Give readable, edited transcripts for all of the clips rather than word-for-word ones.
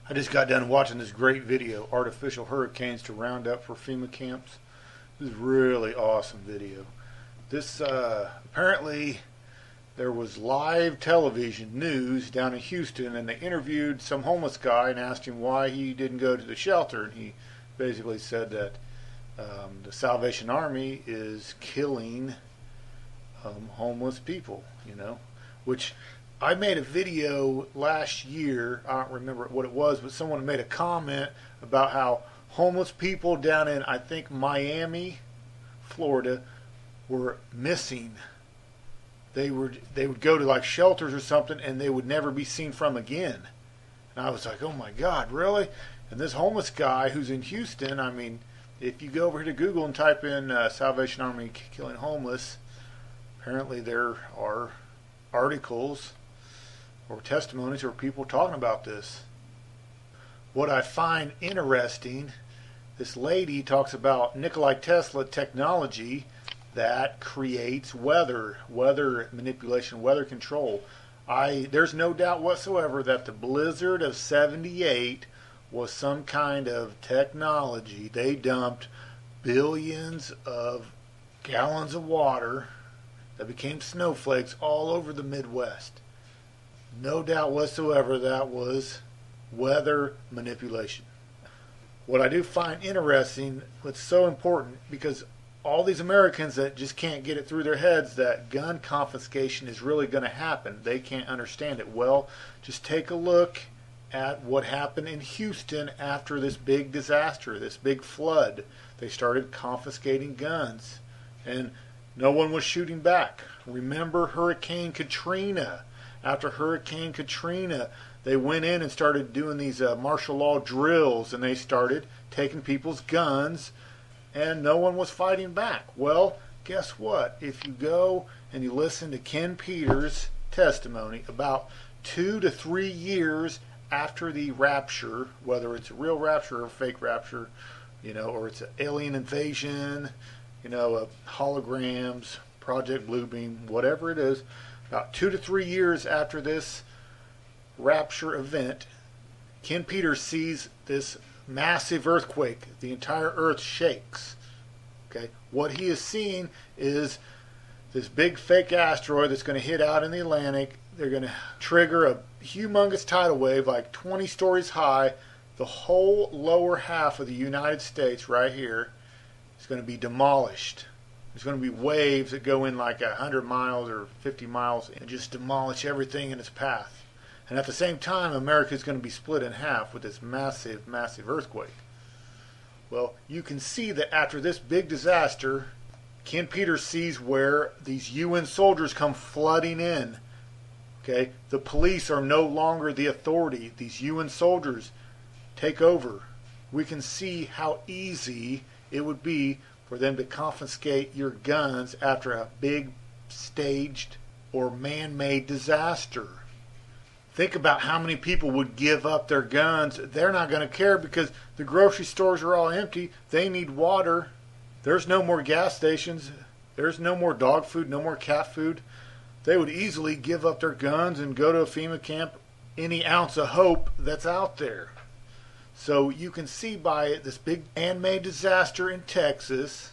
I just got done watching this great video, Artificial Hurricanes to Round Up for FEMA Camps. This is a really awesome video. This, apparently, there was live television news down in Houston, and they interviewed some homeless guy and asked him why he didn't go to the shelter. And he basically said that the Salvation Army is killing homeless people, which I made a video last year. I don't remember what it was, but someone made a comment about how homeless people down in, I think, Miami, Florida, were missing. They would go to like shelters or something, and they would never be seen from again. And I was like, oh my God, really? And this homeless guy who's in Houston, I mean, if you go over here to Google and type in Salvation Army killing homeless, apparently there are articles or testimonies or people talking about this. What I find interesting, this lady talks about Nikola Tesla technology that creates weather manipulation, weather control. There's no doubt whatsoever that the blizzard of '78 was some kind of technology. They dumped billions of gallons of water that became snowflakes all over the Midwest. No doubt whatsoever that was weather manipulation. What I do find interesting, what's so important, because all these Americans that just can't get it through their heads that gun confiscation is really going to happen, they can't understand it. Well, just take a look at what happened in Houston after this big disaster, this big flood. They started confiscating guns, and no one was shooting back. Remember Hurricane Katrina? After Hurricane Katrina, they went in and started doing these martial law drills, and they started taking people's guns, and no one was fighting back. Well, guess what? If you go and you listen to Ken Peters' testimony, about 2 to 3 years after the rapture, whether it's a real rapture or a fake rapture, or it's an alien invasion, holograms, Project Bluebeam, whatever it is, about 2 to 3 years after this rapture event, Ken Peters sees this massive earthquake. The entire earth shakes. Okay, what he is seeing is this big fake asteroid that's going to hit out in the Atlantic. They're going to trigger a humongous tidal wave like 20 stories high. The whole lower half of the United States right here is going to be demolished. There's going to be waves that go in like 100 miles or 50 miles and just demolish everything in its path. And at the same time, America is going to be split in half with this massive, massive earthquake. Well, you can see that after this big disaster, Ken Peters sees where these UN soldiers come flooding in. Okay, the police are no longer the authority. These UN soldiers take over. We can see how easy it would be for them to confiscate your guns after a big staged or man-made disaster. Think about how many people would give up their guns. They're not going to care because the grocery stores are all empty. They need water. There's no more gas stations. There's no more dog food, no more cat food. They would easily give up their guns and go to a FEMA camp, any ounce of hope that's out there. So you can see by this big man-made disaster in Texas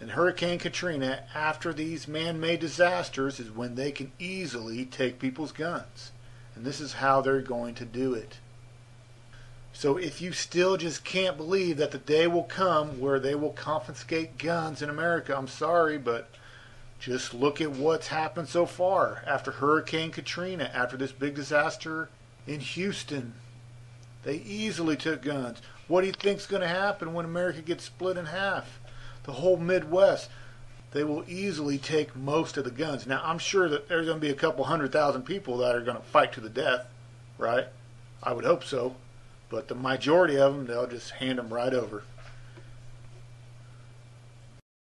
and Hurricane Katrina, after these man-made disasters is when they can easily take people's guns. And this is how they're going to do it. So if you still just can't believe that the day will come where they will confiscate guns in America, I'm sorry, but just look at what's happened so far. After Hurricane Katrina, after this big disaster in Houston, they easily took guns. What do you think's going to happen when America gets split in half? The whole Midwest, they will easily take most of the guns. Now, I'm sure that there's going to be a couple 100,000 people that are going to fight to the death, right? I would hope so. But the majority of them, they'll just hand them right over.